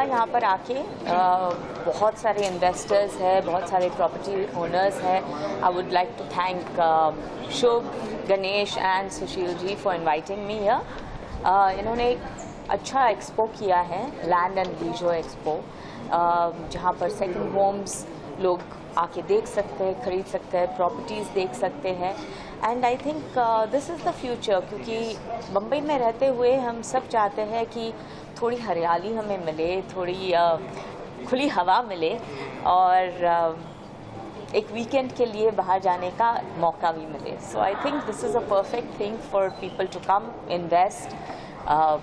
यहाँ पर आके बहुत सारे इन्वेस्टर्स हैं, बहुत सारे प्रॉपर्टी ओनर्स हैं. I would like to thank Shubh, Ganesh and Sushil ji for inviting me here. इन्होंने एक अच्छा एक्सपो किया है, लैंड एंड लीजर एक्सपो, जहाँ पर सेकंड होम्स लोग आके देख सकते हैं, खरीद सकते हैं, प्रॉपर्टीज़ देख सकते हैं. And I think this is the future, क्योंकि मुंबई में रहते हुए हम सब चाहते हैं कि थोड़ी हरियाली हमें मिले, थोड़ी खुली हवा मिले और एक वीकेंड के लिए बाहर जाने का मौका भी मिले. So I think this is a perfect thing for people to come, invest,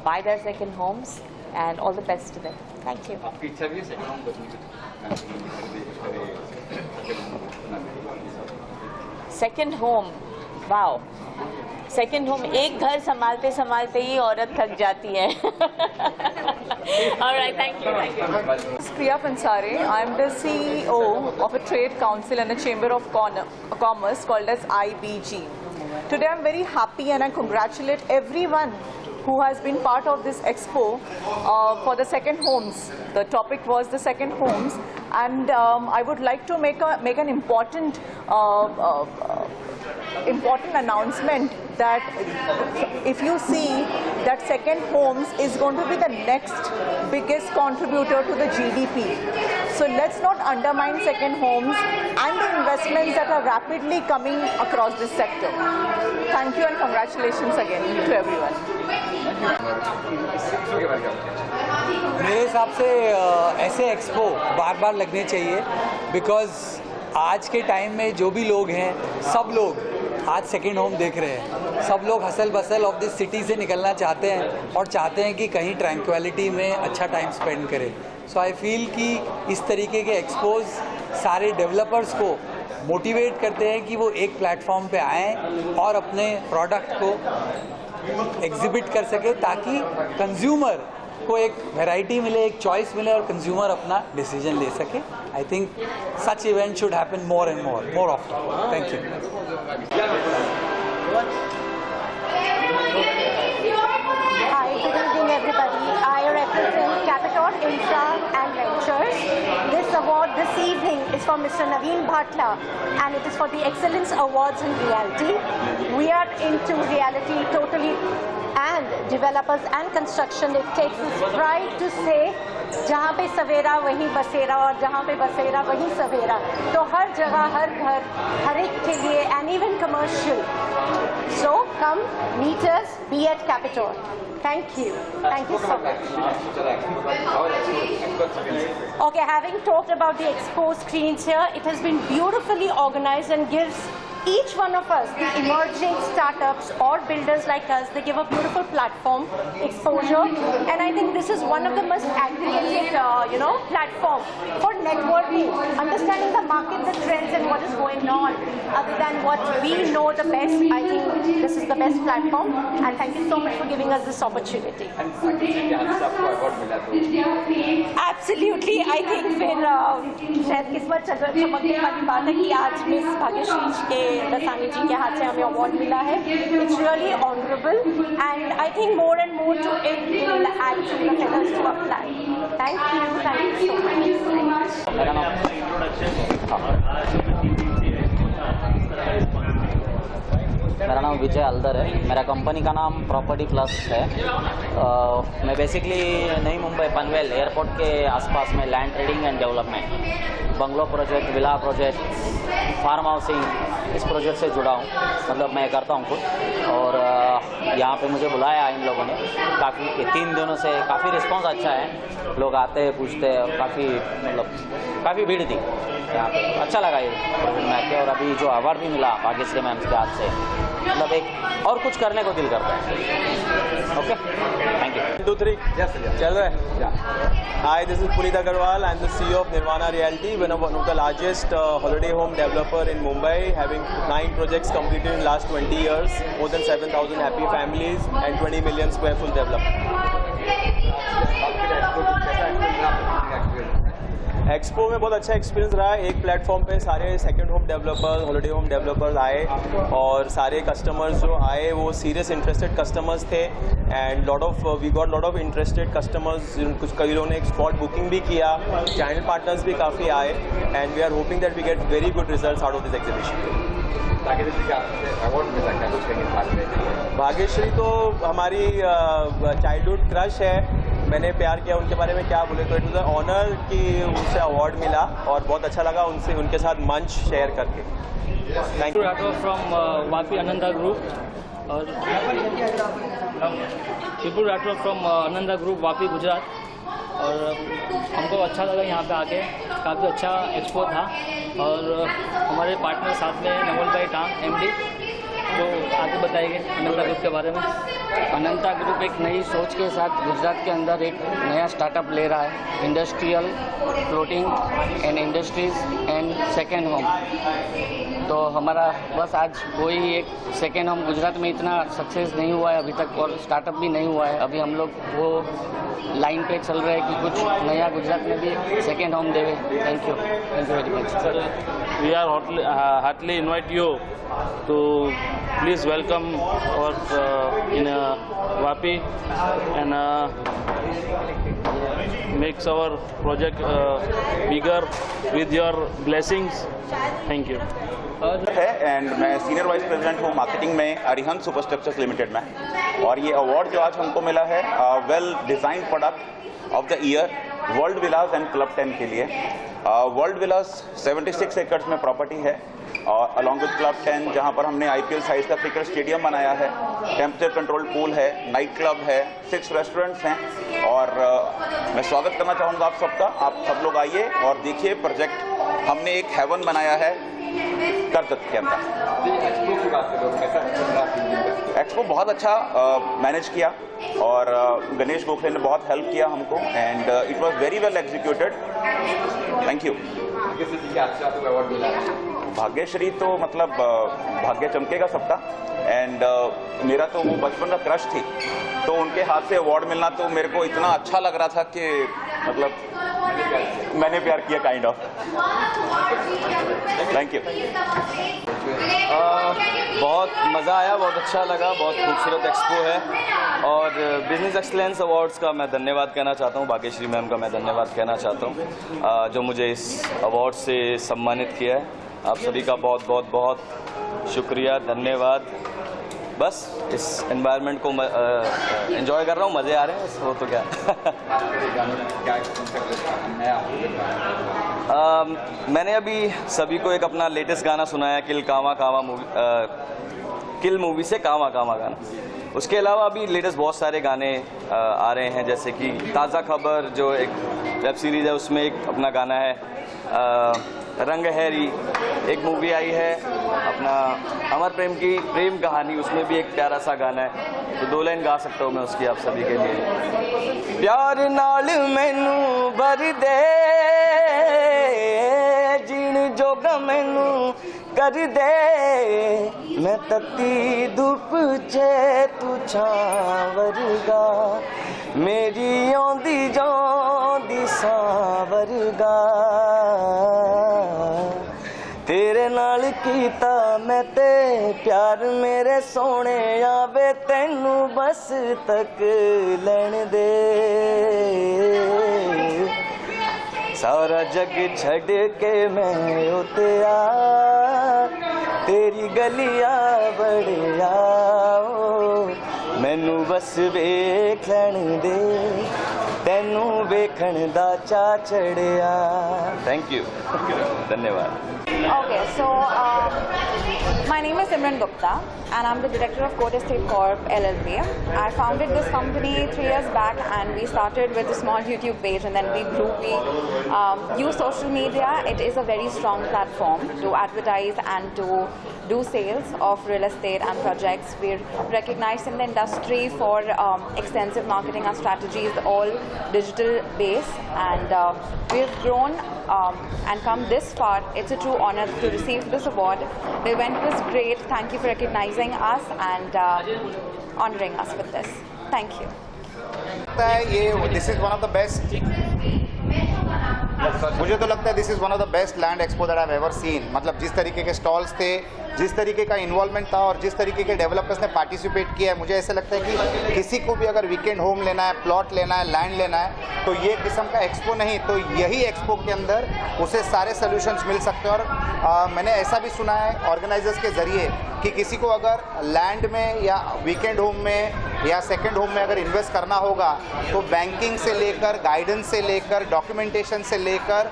buy their second homes and all the best to them. Thank you. आपकी इच्छा भी है सेकंड होम करने की? Second home, wow, second home, एक घर संभालते संभालते ही औरत थक जाती है. Alright, thank you. Priya Pansare. I am the CEO of a trade council and a chamber of commerce called as IBG. Today I am very happy and I congratulate everyone who has been part of this expo for the second homes. The topic was the second homes, and I would like to make an important announcement that if you see that second homes is going to be the next biggest contributor to the GDP. So let's not undermine second homes and the investments that are rapidly coming across this sector. Thank you and congratulations again to everyone. मेरे हिसाब से ऐसे expo बार बार लगने चाहिए, because आज के time में जो भी लोग हैं, सब लोग आज सेकेंड होम देख रहे हैं. सब लोग hustle bustle of this city से निकलना चाहते हैं और चाहते हैं कि कहीं ट्रैंक्विलिटी में अच्छा टाइम स्पेंड करें. सो आई फील कि इस तरीके के एक्सपोज सारे डेवलपर्स को मोटिवेट करते हैं कि वो एक प्लेटफॉर्म पे आएँ और अपने प्रोडक्ट को एग्जिबिट कर सके, ताकि कंज्यूमर को एक वैरायटी मिले, एक चॉइस मिले और कंज्यूमर अपना डिसीजन ले सके. I think such event should happen more and more often. Thank you. Hi, good evening everybody. I represent Capital Infra and Ventures. This award this evening is for Mr. Naveen Bhatla and it is for the Excellence Awards in Realty. We are into reality totally, and developers and construction. It takes us pride to say जहाँ पे सवेरा वहीं बसेरा और जहाँ पे बसेरा वहीं सवेरा. तो हर जगह, हर घर, हर एक के लिए, and even commercial. So come meet us, be at Capital. Thank you. Thank you so much. Okay, having talked about the expo screens here, it has been beautifully organized and gives each one of us, the emerging startups or builders like us, they give a beautiful platform, exposure, and I think this is one of the most aggregated, platform for networking, understanding the market, the trends, and what is going on. Other than what we know the best, I think this is the best platform, and thank you so much for giving us this opportunity. Absolutely, I think फिर शायद किस्मत चमकने वाली बात है कि आज miss Bhagyashree के दसानी जी के हाथ से हमें अवार्ड मिला है. It's really honorable and I think more and more to it will add to the feathers to our flag. Thank you so much. मेरा नाम विजय अलदर है. मेरा कंपनी का नाम प्रॉपर्टी प्लस है. मैं बेसिकली नई मुंबई पनवेल एयरपोर्ट के आसपास में land trading and development, bungalow project, villa project, farm housing, इस प्रोजेक्ट से जुड़ा हूँ. मतलब मैं करता हूँ खुद. और यहाँ पे मुझे बुलाया इन लोगों ने. काफ़ी 3 दिनों से काफ़ी रिस्पांस अच्छा है. लोग आते हैं, पूछते हैं और काफ़ी भीड़ थी यहाँ पे. अच्छा लगा ये प्रोजेक्ट में आके. और अभी जो अवार्ड भी मिला भाग्यश्री मैम के हाथ से, मतलब एक और कुछ करने को दिल करता है. Okay, thank you. 2 3 चल रहा है. Hi, this is Puneet Agarwal. I'm the CEO of Nirvana Realty, one of the largest holiday home developer in Mumbai, having 9 projects completed in the last 20 years, more than 7,000 happy families, and 20 million square foot development. Expo में बहुत अच्छा experience रहा। एक platform पे सारे second home developers, holiday home developers आए और सारे कस्टमर्स जो आए वो सीरियस इंटरेस्टेड कस्टमर्स थे and we got lot of interested customers. कुछ कई लोगों ने स्पॉट बुकिंग भी किया, चैनल पार्टनर्स भी काफ़ी आए and we are hoping that we get very good results out of this exhibition. Award मिला, क्या कुछ कहेंगे? भाग्यश्री तो हमारी चाइल्डहुड क्रश है, मैंने प्यार किया उनके बारे में क्या बोले, तो इट वाज एन ऑनर कि उनसे अवार्ड मिला और बहुत अच्छा लगा उनके साथ मंच शेयर करके। Thank you. Rathore from Vapi Ananda group और विपुल राठौर फ्रॉम आनंदा ग्रुप वापी गुजरात। और हमको अच्छा लगा यहाँ पे आके, काफ़ी अच्छा एक्सपो था और हमारे पार्टनर साथ में नवल भाई टांग MD, तो आगे बताएंगे अनंता ग्रुप के बारे में। अनंता ग्रुप एक नई सोच के साथ गुजरात के अंदर एक नया स्टार्टअप ले रहा है, industrial floating and industries and second home. तो हमारा बस आज वही एक सेकेंड होम गुजरात में इतना सक्सेस नहीं हुआ है अभी तक और स्टार्टअप भी नहीं हुआ है। अभी हम लोग वो लाइन पे चल रहे हैं कि कुछ नया गुजरात में भी सेकेंड होम देवे। Thank you very much. We are heartily invite you to please welcome in Vapi and makes our project bigger with your blessings. Thank you. है एंड मैं सीनियर वाइस प्रेसिडेंट हूँ मार्केटिंग में Arihant सुपरस्ट्रक्चर्स limited में। और ये award जो आज हमको मिला है well design product of the year world Vilas and club 10 के लिए। वर्ल्ड विलास 76 एकड़ में प्रॉपर्टी है और अलॉन्ग विद क्लब 10 जहाँ पर हमने IPL साइज का क्रिकेट स्टेडियम बनाया है, टेम्परेचर कंट्रोल्ड पूल है, नाइट क्लब है, 6 रेस्टोरेंट्स हैं। और मैं स्वागत करना चाहूँगा आप सबका। आप सब लोग आइए और देखिए प्रोजेक्ट हमने एक हेवन बनाया है करजत के अंदर। एक्सपो बहुत अच्छा मैनेज किया और गणेश गोखले ने बहुत हेल्प किया हमको and it was very well executed. Thank you. Bhagyashree तो मतलब भाग्य चमकेगा सबका एंड मेरा तो वो बचपन का क्रश थी, तो उनके हाथ से अवार्ड मिलना तो मेरे को इतना अच्छा लग रहा था कि मतलब मैंने प्यार किया काइंड ऑफ। Thank you. बहुत मज़ा आया, बहुत अच्छा लगा, बहुत खूबसूरत एक्सपो है और बिजनेस एक्सलेंस अवार्ड्स का मैं धन्यवाद कहना चाहता हूँ, भाग्यश्री मैम का मैं धन्यवाद कहना चाहता हूँ जो मुझे इस अवार्ड से सम्मानित किया है। आप सभी का बहुत बहुत बहुत शुक्रिया, धन्यवाद। बस इस एनवायरनमेंट को एंजॉय कर रहा हूँ, मज़े आ रहे हैं, वो तो क्या। मैंने अभी सभी को एक अपना लेटेस्ट गाना सुनाया, किल मूवी से कावा कावा गाना। उसके अलावा अभी लेटेस्ट बहुत सारे गाने आ रहे हैं, जैसे कि ताज़ा खबर जो एक वेब सीरीज़ है उसमें एक अपना गाना है, रंग हैरी एक मूवी आई है अपना अमर प्रेम की प्रेम कहानी, उसमें भी एक प्यारा सा गाना है, तो 2 लाइन गा सकता हूँ मैं उसकी आप सभी के लिए। प्यार नाल मैनू भर दे जीण जोगा मैनू कर दे, मैं तत्ती धुप चे तू छावरगा, मेरी आंदी जांदी सावरगा, तेरे नाल कीता मैं ते प्यार मेरे सोने आवे, तैनू बस तक लैण दे, सारा जग छड़ के मैं उतया, तेरी गलियां बड़िया, मैनू बस वेख लैण दे, तैनू वेखण दा चा चढ़िया। थैंक यू, धन्यवाद। Okay, so my name is Simran Gupta and I'm the director of Code Estate Corp LLP. I founded this company 3 years back and we started with a small YouTube page and then we grew. We use social media. It is a very strong platform to advertise and to do sales of real estate and projects. We're recognized in the industry for extensive marketing and strategies, all digital based, and we've grown and come this far. It's a true honor to receive this award. The event was great. Thank you for recognizing us and honoring us with this. Thank you. This is one of the best मुझे तो लगता है this is one of the best land expo that I have ever seen. मतलब जिस तरीके के stalls थे, जिस तरीके का इन्वॉल्वमेंट था और जिस तरीके के डेवलपर्स ने पार्टिसिपेट किया है, मुझे ऐसा लगता है कि किसी को भी अगर वीकेंड होम लेना है, प्लॉट लेना है, लैंड लेना है, तो ये किस्म का एक्सपो नहीं तो यही एक्सपो के अंदर उसे सारे सोल्यूशंस मिल सकते हैं। और मैंने ऐसा भी सुना है ऑर्गेनाइजर्स के ज़रिए कि किसी को अगर लैंड में या वीकेंड होम में या सेकंड होम में अगर इन्वेस्ट करना होगा तो बैंकिंग से लेकर, गाइडेंस से लेकर, डॉक्यूमेंटेशन से लेकर,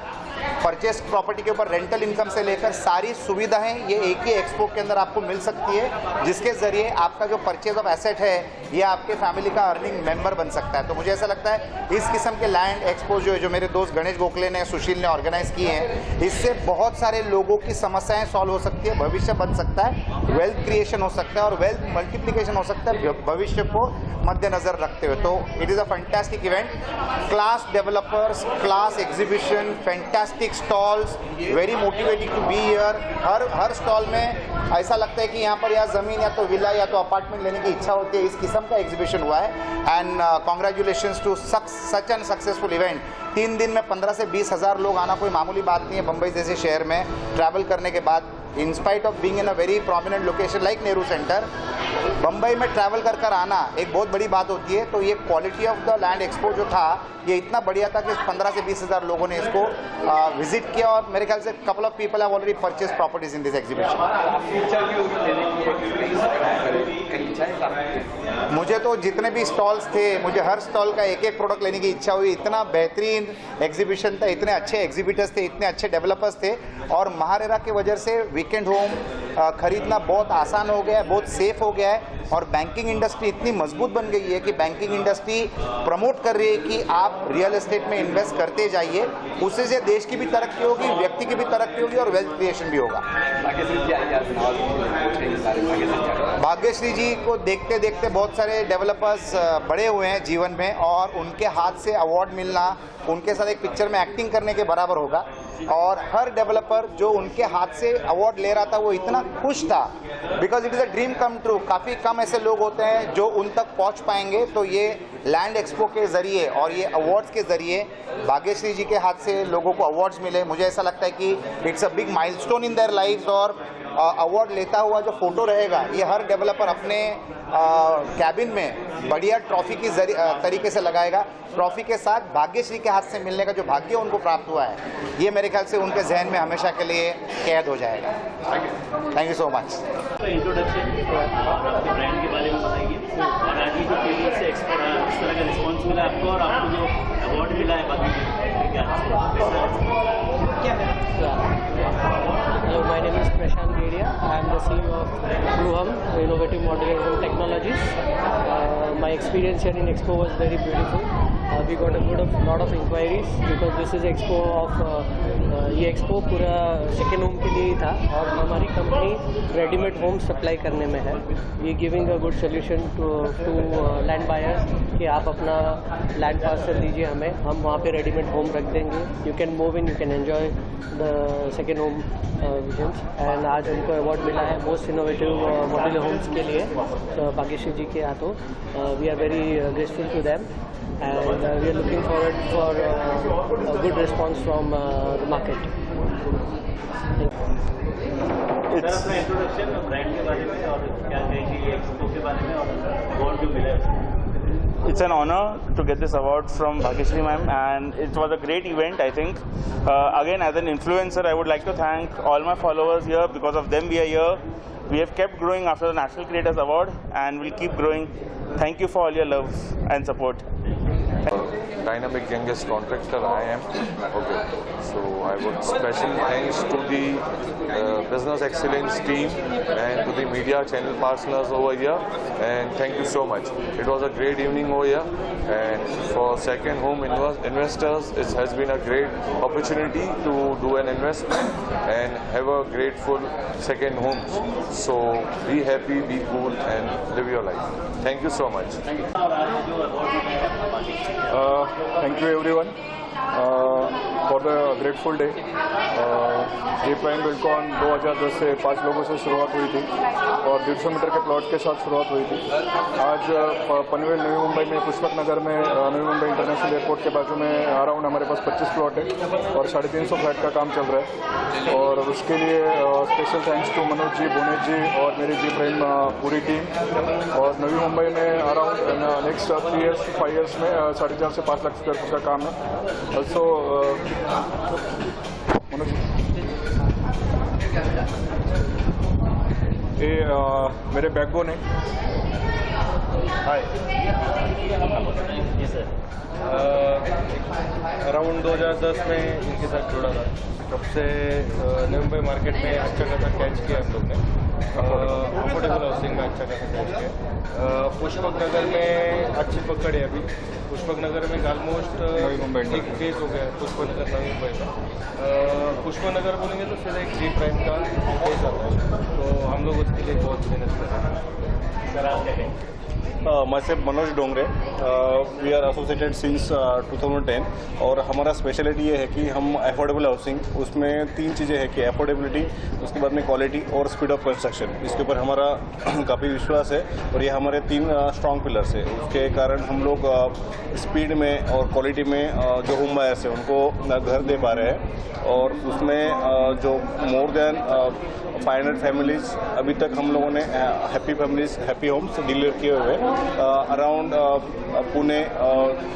परचेस प्रॉपर्टी के ऊपर रेंटल इनकम से लेकर सारी सुविधाएं ये एक ही एक्सपो के अंदर आपको मिल सकती है, जिसके ज़रिए आपका जो परचेज ऑफ एसेट है ये आपके फैमिली का अर्निंग मेंबर बन सकता है। तो मुझे ऐसा लगता है इस किस्म के लैंड एक्सपो जो मेरे दोस्त गणेश गोखले ने, सुशील ने ऑर्गेनाइज किए हैं, इससे बहुत सारे लोगों की समस्याएं सॉल्व हो सकती है, भविष्य बन सकता है, वेल्थ क्रिएशन हो सकता है और वेल्थ मल्टीप्लिकेशन हो सकता है भविष्य को मद्देनजर रखते हुए। तो it is a fantastic event, class developers, class exhibition, fantastic stalls, very motivating to be here. हर स्टॉल में ऐसा लगता है कि यहाँ पर या ज़मीन या तो विला या तो अपार्टमेंट लेने की इच्छा होती है। इस किस्म का एग्जीबिशन हुआ है and congratulations to such an successful event. 3 दिन में 15 से 20 हज़ार लोग आना कोई मामूली बात नहीं है बम्बई जैसे शहर में ट्रैवल करने के बाद। In spite of being in a very prominent location like Nehru centre, Bombay में ट्रैवल कर आना एक बहुत बड़ी बात होती है। तो ये quality of the land expo जो था ये इतना बढ़िया था कि 15 से 20 हज़ार लोगों ने इसको विजिट किया और मेरे ख्याल से couple of people have already purchase properties in this exhibition. मुझे तो जितने भी स्टॉल्स थे, मुझे हर स्टॉल का एक एक प्रोडक्ट लेने की इच्छा हुई। इतना बेहतरीन एग्जीबिशन था, इतने अच्छे एग्जीबिटर्स थे, इतने अच्छे डेवलपर्स थे और महारेरा की वजह से वीकेंड होम खरीदना बहुत आसान हो गया है, बहुत सेफ हो गया है और बैंकिंग इंडस्ट्री इतनी मजबूत बन गई है कि बैंकिंग इंडस्ट्री प्रमोट कर रही है कि आप रियल एस्टेट में इन्वेस्ट करते जाइए, उससे से देश की भी तरक्की होगी, व्यक्ति की भी तरक्की होगी और वेल्थ क्रिएशन भी होगा। भाग्यश्री जी को देखते देखते बहुत सारे डेवलपर्स बड़े हुए हैं जीवन में और उनके हाथ से अवार्ड मिलना उनके साथ एक पिक्चर में एक्टिंग करने के बराबर होगा। और हर डेवलपर जो उनके हाथ से अवार्ड ले रहा था वो इतना खुश था because it is a dream come true. काफ़ी कम ऐसे लोग होते हैं जो उन तक पहुंच पाएंगे। तो ये लैंड एक्सपो के ज़रिए और ये अवार्ड्स के ज़रिए भाग्यश्री जी के हाथ से लोगों को अवार्ड्स मिले, मुझे ऐसा लगता है कि it's a big milestone in their lives. और अवार्ड लेता हुआ जो फोटो रहेगा ये हर डेवलपर अपने कैबिन में बढ़िया ट्रॉफी की तरीके से लगाएगा। ट्रॉफी के साथ भाग्यश्री के हाथ से मिलने का जो भाग्य उनको प्राप्त हुआ है ये मेरे ख्याल से उनके जहन में हमेशा के लिए कैद हो जाएगा। Thank you so much. Introduction brand के बारे में बताइए और आज की जो पीरियड से एक्सपो रहा किस तरह का रिस्पॉन्स मिला आपको और आपको जो अवार्ड मिला है बाकी Hello, my name is Prashant Geria. I am the CEO of Bluhum Innovative Modular Home Technologies. My experience here in Expo was very beautiful. We got a lot of inquiries because this is Expo of ये expo पूरा second home के लिए ही था और हमारी company readymade home supply करने में है। We giving a good solution to land buyers कि आप अपना लैंड पार्सल दीजिए हमें, हम वहाँ पे रेडीमेड होम रख देंगे। You can move in, you can enjoy the second home visions. And आज हमको अवार्ड मिला है मोस्ट इनोवेटिव मॉड्यूलर होम्स के लिए भाग्यश्री जी के हाथों। We are very grateful to them and we are looking forward for a good response from the market. Sir अपना introduction brand के बारे में और क्या कहेंगे एक्सपो के बारे में और अवार्ड जो मिला है। It's an honor to get this award from Bhagyashree ma'am and it was a great event I think. Again as an influencer I would like to thank all my followers here, because of them we are here. We have kept growing after the National Creators Award and we'll keep growing. Thank you for all your love and support. Dynamic youngest contractor I am. Okay, so I would special thanks to the business excellence team and to the media channel partners over here, and thank you so much. It was a great evening over here, and for second home investors it has been a great opportunity to do an investment and have a grateful second homes. So be happy, be cool and live your life. Thank you so much. Thank you everyone. For the grateful day. G Prime Buildcon 2010 से 5 लोगों से शुरुआत हुई थी और 150 metre के plot के साथ शुरुआत हुई थी। आज पनवेल नवी मुंबई में पुष्पक नगर में नवी मुंबई इंटरनेशनल एयरपोर्ट के बाजू में अराउंड हमारे पास 25 प्लॉट है और 350 फ्लैट का काम चल रहा है और उसके लिए special thanks to Manoj ji, Bhuvnesh जी और मेरी जी प्राइम पूरी टीम। और नवी मुंबई में around next 3 years to 5 years में 4.5 से 5 लाख स्क्वायर फुट का काम है। ऑल्सो मनोज ये मेरे बैकबोन है। हाय जी सर, अराउंड 2010 में इनके साथ जुड़ा था। तब से नवी मुंबई मार्केट में अच्छा खासा कैच किया हम लोग ने, अफोर्डेबल हाउसिंग में अच्छा खासा कैच किया। पुष्पक नगर में अच्छी पकड़ है अभी। पुष्पक नगर में ऑलमोस्ट एक फेज हो गया है पुष्पक नगर नवी मुंबई में। पुष्पक नगर बोलेंगे तो फिर एक जी प्राइम का फेज आता है, तो हम लोग उसके लिए बहुत मेहनत कर रहे हैं। myself Manoj Dongre, we are associated since 2010 और हमारा स्पेशलिटी ये है कि हम अफोर्डेबल हाउसिंग, उसमें 3 चीज़ें हैं कि अफोर्डेबिलिटी, उसके बाद में क्वालिटी और स्पीड ऑफ कंस्ट्रक्शन। इसके ऊपर हमारा काफ़ी विश्वास है और ये हमारे 3 स्ट्रॉन्ग पिलर्स है। उसके कारण हम लोग स्पीड में और क्वालिटी में जो होम बायर्स है उनको घर दे पा रहे हैं और उसमें जो मोर देन 500 फैमिलीज अभी तक हम लोगों ने हैप्पी होम्स डिलीवर किए हुए अराउंड पुणे,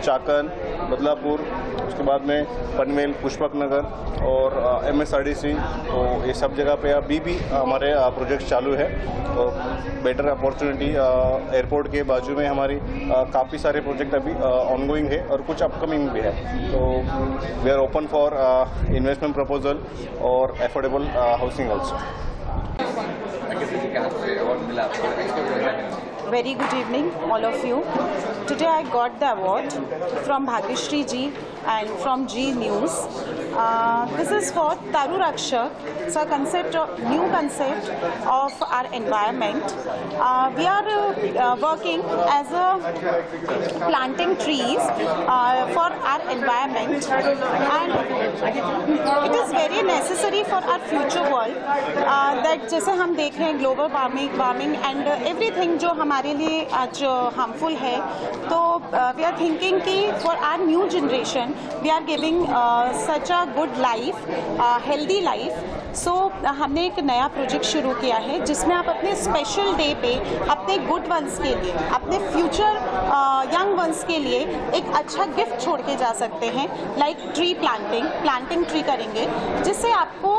चाकन, बदलापुर, उसके बाद में पनवेल, पुष्पक नगर और MSRDC। तो ये सब जगह पे अभी भी हमारे प्रोजेक्ट चालू है और बेटर अपॉर्चुनिटी एयरपोर्ट के बाजू में हमारी काफ़ी सारे प्रोजेक्ट अभी ऑनगोइंग है और कुछ अपकमिंग भी है। तो we are open for investment proposal और affordable housing also. Very good evening, all of you. Today I got the award from Bhagyashree ji and from G News. This is for Taru Rakshak. It's a new concept of our environment. We are working as a planting trees for our environment, and it is very necessary for our future world. That जैसे हम देख रहे हैं global warming and everything जो हमारे लिए आज harmful है, तो वी आर थिंकिंग कि for our new generation we are giving such a good life, healthy life. So हमने एक नया प्रोजेक्ट शुरू किया है जिसमें आप अपने स्पेशल डे पे अपने गुड वंस के लिए, अपने फ्यूचर यंग वंस के लिए एक अच्छा गिफ्ट छोड़ के जा सकते हैं। लाइक ट्री प्लांटिंग ट्री करेंगे जिससे आपको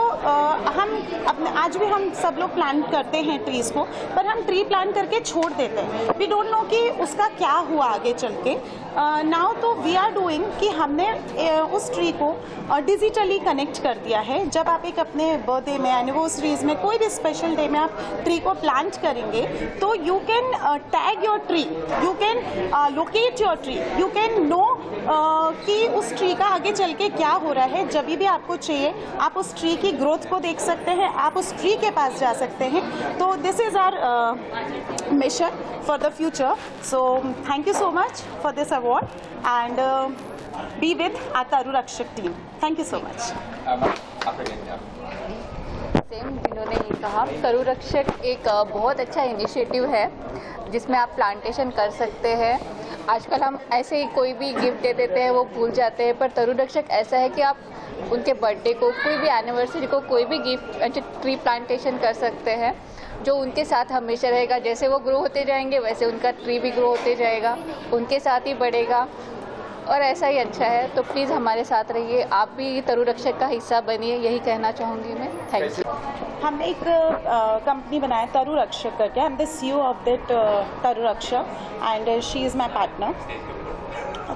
हम अपने आज भी हम सब लोग प्लांट करते हैं ट्रीज़ को, पर हम ट्री प्लांट करके छोड़ देते हैं। वी डोंट नो कि उसका क्या हुआ आगे चल के। नाउ तो वी आर डूइंग कि हमने उस ट्री को डिजिटली कनेक्ट कर दिया है। जब आप एक अपने बर्थडे में, एनिवर्सरीज में, कोई भी स्पेशल डे में आप ट्री को प्लांट करेंगे तो you can tag your tree, you can locate your tree, you can know कि उस ट्री का आगे चल के क्या हो रहा है। जब भी आपको चाहिए आप उस ट्री की ग्रोथ को देख सकते हैं, आप उस ट्री के पास जा सकते हैं। तो this is our mission for the future. So thank you so much for this award and be with our Taru Rakshak team. Thank you so much. Same जिन्होंने ये कहा, तारू रक्षक एक बहुत अच्छा इनिशिएटिव है जिसमें आप प्लांटेशन कर सकते हैं। आजकल हम ऐसे ही कोई भी गिफ्ट दे देते हैं वो भूल जाते हैं, पर तारू रक्षक ऐसा है कि आप उनके बर्थडे को, कोई भी एनिवर्सरी को, कोई भी गिफ्ट ट्री प्लांटेशन कर सकते हैं जो उनके साथ हमेशा रहेगा। जैसे वो ग्रो होते जाएंगे वैसे उनका ट्री भी ग्रो होते जाएगा, उनके साथ ही बढ़ेगा और ऐसा ही अच्छा है। तो प्लीज़ हमारे साथ रहिए, आप भी तारू रक्षक का हिस्सा बनिए, यही कहना चाहूँगी मैं। Thank you. हमने एक कंपनी बनाया तारू रक्षक करके। I am the CEO of that Taru Rakshak and she is my partner.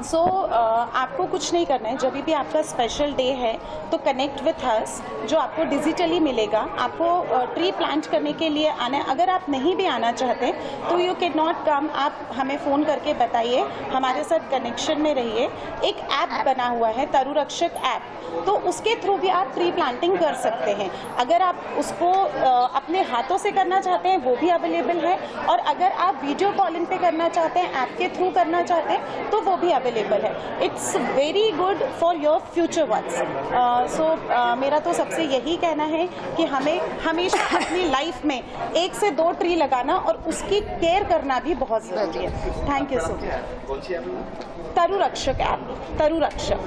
So आपको कुछ नहीं करना है, जब भी आपका स्पेशल डे है तो कनेक्ट विथ अस, जो आपको डिजिटली मिलेगा। आपको ट्री प्लांट करने के लिए आना है। अगर आप नहीं भी आना चाहते तो यू कैन नॉट कम, आप हमें फ़ोन करके बताइए, हमारे साथ कनेक्शन में रहिए। एक ऐप बना हुआ है तारू रक्षक ऐप, तो उसके थ्रू भी आप ट्री प्लांटिंग कर सकते हैं। अगर आप उसको अपने हाथों से करना चाहते हैं वो भी अवेलेबल है, और अगर आप वीडियो कॉलिंग पे करना चाहते हैं, ऐप के थ्रू करना चाहते हैं तो वो भी अवेलेबल अवेलेबल है. It's very good for your future ones. So मेरा तो सबसे यही कहना है कि हमें हमेशा अपनी लाइफ में 1 से 2 ट्री लगाना और उसकी केयर करना भी बहुत ज़रूरी है. Thank you so much. तरु रक्षक ऐप, तरु रक्षक.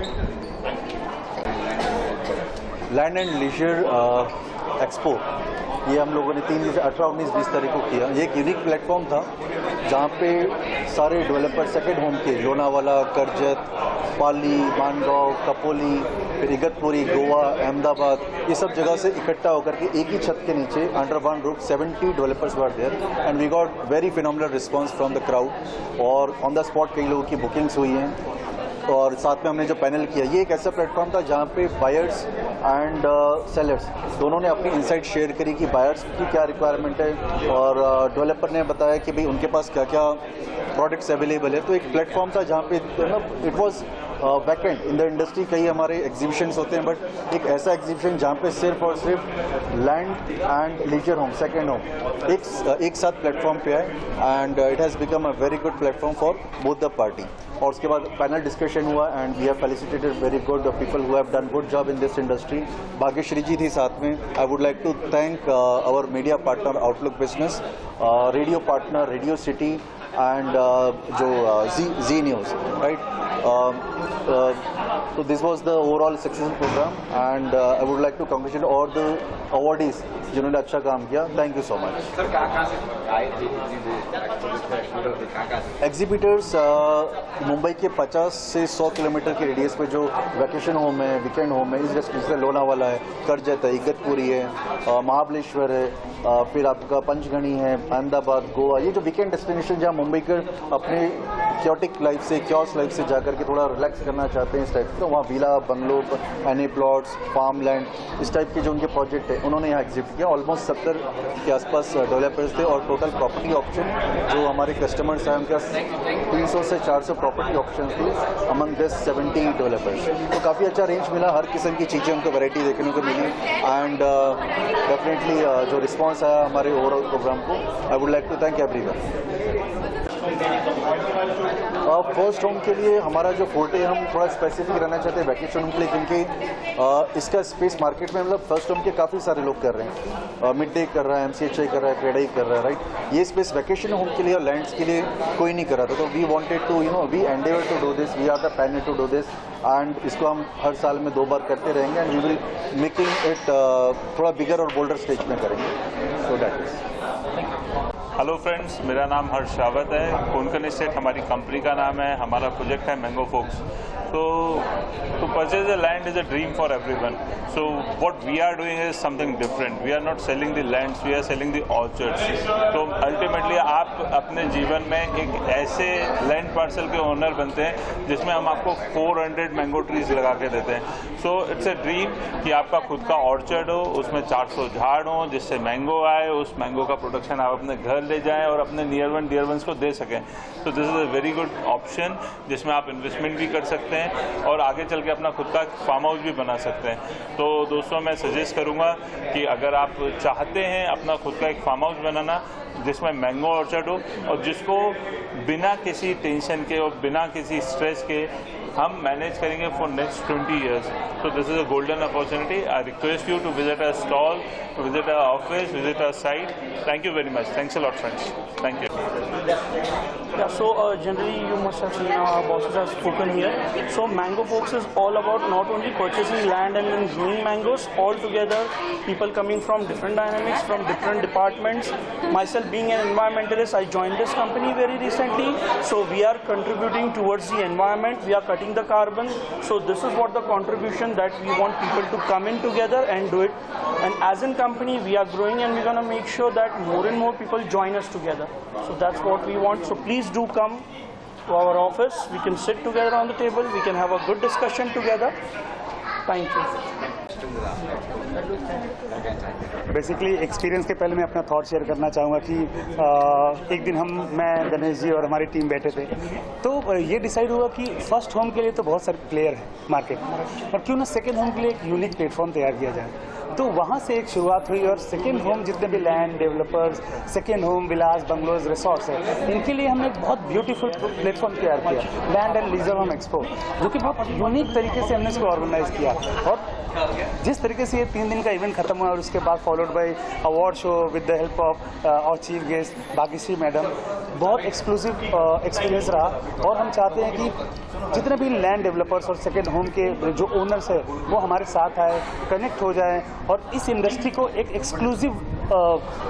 लैंड एंड लीजर एक्सपो ये हम लोगों ने 18, 19, 20 तारीख को किया. ये एक यूनिक प्लेटफॉर्म था जहाँ पे सारे डेवलपर सेकेंड होम के लोनावाला, करजत, पाली, मानगांव, कपोली, फिर इगतपुरी, गोवा, अहमदाबाद, ये सब जगह से इकट्ठा होकर के एक ही छत के नीचे under one roof 70 developers were there and we got very phenomenal response from the crowd. और ऑन द स्पॉट कई लोगों की बुकिंग्स हुई हैं. और साथ में हमने जो पैनल किया, ये एक ऐसा प्लेटफॉर्म था जहाँ पे बायर्स एंड सेलर्स दोनों ने अपनी इनसाइट शेयर करी कि बायर्स की क्या रिक्वायरमेंट है और डेवलपर ने बताया कि भाई उनके पास क्या क्या प्रोडक्ट्स अवेलेबल है. तो एक प्लेटफॉर्म था जहाँ पे it was vacant in the industry. कई हमारे एग्जीबिशंस होते हैं बट एक ऐसा एग्जीबिशन जहाँ पे सिर्फ और सिर्फ land and leisure home, second home एक साथ प्लेटफॉर्म पे है and it has become a very good platform for both the party. और उसके बाद पैनल डिस्कशन हुआ and we have felicitated very good people who have done good job in this industry. Bhagyashree ji थी साथ में. I would like to thank our media partner Outlook Business, radio partner Radio City and जो जी news, right. So this was the overall successful program and I would like to congratulate all the awardees जिन्होंने अच्छा काम किया. Thank you so much. Sir कहाँ से आए थे exhibitors? Mumbai के 50 से 100 किलोमीटर के रेडियस पे जो वैकेशन होम है, वीकेंड होम है, इस डेस्टिनेशन से लोनावाला है, करजत है, इगतपुरी है, महाबलेश्वर है, फिर आपका पंचगणी है, अहमदाबाद, गोवा, ये जो वीकेंड डेस्टिनेशन जहाँ मुंबई के अपने क्योटिक लाइफ से, क्योस लाइफ से जाकर के थोड़ा रिलैक्स करना चाहते हैं इस टाइप, तो वहाँ villa, bungalow, any plots, farm land, इस टाइप के जो उनके प्रोजेक्ट है उन्होंने यहाँ एग्जिबिट किया. ऑलमोस्ट 70 के आसपास डेवलपर्स थे और टोटल प्रॉपर्टी ऑप्शन जो हमारे कस्टमर्स हैं उनका 300 से 400 प्रॉपर्टी ऑप्शन थी अमंग दिस 70 डेवलपर्स. तो काफ़ी अच्छा रेंज मिला, हर किस्म की चीज़ें उनको वैरायटी देखने को मिली एंड डेफिनेटली जो रिस्पॉन्स आया हमारे ओवरऑल प्रोग्राम को, I would like to thank everyone. First home के लिए हमारा जो फोर्टे है, हम थोड़ा स्पेसिफिक रहना चाहते हैं वैकेशन होम के लिए, क्योंकि इसका स्पेस मार्केट में मतलब फर्स्ट होम के काफ़ी सारे लोग कर रहे हैं. मिड डे कर रहा है, MCHI कर रहा है, क्रेडाई कर रहा है, राइट. ये स्पेस वैकेशन होम के लिए और लैंड्स के लिए कोई नहीं कर रहा था. तो we wanted to we endeavour to do this, we are the planner to do this and इसको हम हर साल में 2 बार करते रहेंगे and we will making it थोड़ा बिगर और बोल्डर स्टेज में करेंगे. So that is. Hello friends, मेरा नाम हर्ष रावत है. कोंकण एस्टेट हमारी कंपनी का नाम है. हमारा प्रोजेक्ट है Mango Folks. So to purchase a land is a dream for everyone. So what we are doing is something different. We are not selling the lands, we are selling the orchards. So ultimately आप अपने जीवन में एक ऐसे land parcel के owner बनते हैं जिसमें हम आपको 400 मैंगो ट्रीज लगा के देते हैं. सो इट्स ए ड्रीम कि आपका खुद का ऑर्चर्ड हो, उसमें 400 झाड़ हो जिससे मैंगो आए, उस मैंगो का प्रोडक्शन आप अपने घर ले जाएं और अपने नियर वन डियर वंस को दे सकें. तो this is a very good option जिसमें आप इन्वेस्टमेंट भी कर सकते हैं और आगे चल के अपना खुद का फार्म हाउस भी बना सकते हैं. तो दोस्तों मैं सजेस्ट करूंगा कि अगर आप चाहते हैं अपना खुद का एक फार्म हाउस बनाना जिसमें मैंगो ऑर्चर्ड हो और जिसको बिना किसी टेंशन के और बिना किसी स्ट्रेस के हम मैनेज करेंगे for next 20 years. So this is a golden opportunity. I request you to visit our stall, visit our office, visit our site. Thank you very much. Thanks a lot, friends. Thank you. Yeah, so generally you must have seen our bosses have spoken here. So Mango Folks is all about not only purchasing land and then growing mangoes. All together, people coming from different dynamics, from different departments. Myself being an environmentalist, I joined this company very recently. So we are contributing towards the environment. We are cutting the carbon. So this is what the contribution that we want people to come in together and do it. And as in company, we are growing and we're going to make sure that more and more people join us together. So that's what we want. So please do come to our office. We can sit together on the table. We can have a good discussion together. Thank you. कहना चाहेंगे? Basically experience के पहले मैं अपना thought share करना चाहूँगा कि एक दिन मैं गणेश जी और हमारी टीम बैठे थे, तो ये डिसाइड हुआ कि फर्स्ट होम के लिए तो बहुत सारे प्लेयर हैं मार्केट में, और क्यों ना सेकेंड होम के लिए एक यूनिक प्लेटफॉर्म तैयार किया जाए। तो वहाँ से एक शुरुआत हुई और सेकेंड होम जितने भी लैंड डेवलपर्स, सेकेंड होम विलास बंगलोज रिसोर्ट्स है, इनके लिए हमने एक बहुत ब्यूटीफुल प्लेटफॉर्म तैयार किया, land and leisure home expo, जो कि बहुत यूनिक तरीके से हमने इसको ऑर्गेनाइज किया। और जिस तरीके से ये 3 दिन का इवेंट खत्म हुआ और उसके बाद followed by award show with the help of our chief guest Bhagyashree madam, बहुत एक्सक्लूसिव एक्सपीरियंस रहा। और हम चाहते हैं कि जितने भी लैंड डेवलपर्स और सेकेंड होम के जो ओनर्स है वो हमारे साथ आए, कनेक्ट हो जाएं और इस इंडस्ट्री को एक एक्सक्लूसिव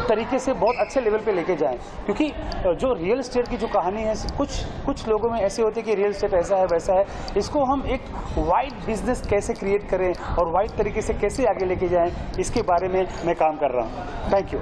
तरीके से बहुत अच्छे लेवल पे लेके जाएं। क्योंकि जो रियल एस्टेट की जो कहानी है, कुछ लोगों में ऐसे होते हैं कि रियल एस्टेट ऐसा है वैसा है, इसको हम एक वाइड बिजनेस कैसे क्रिएट करें और वाइड तरीके से कैसे आगे लेके जाएं, इसके बारे में मैं काम कर रहा हूँ। Thank you.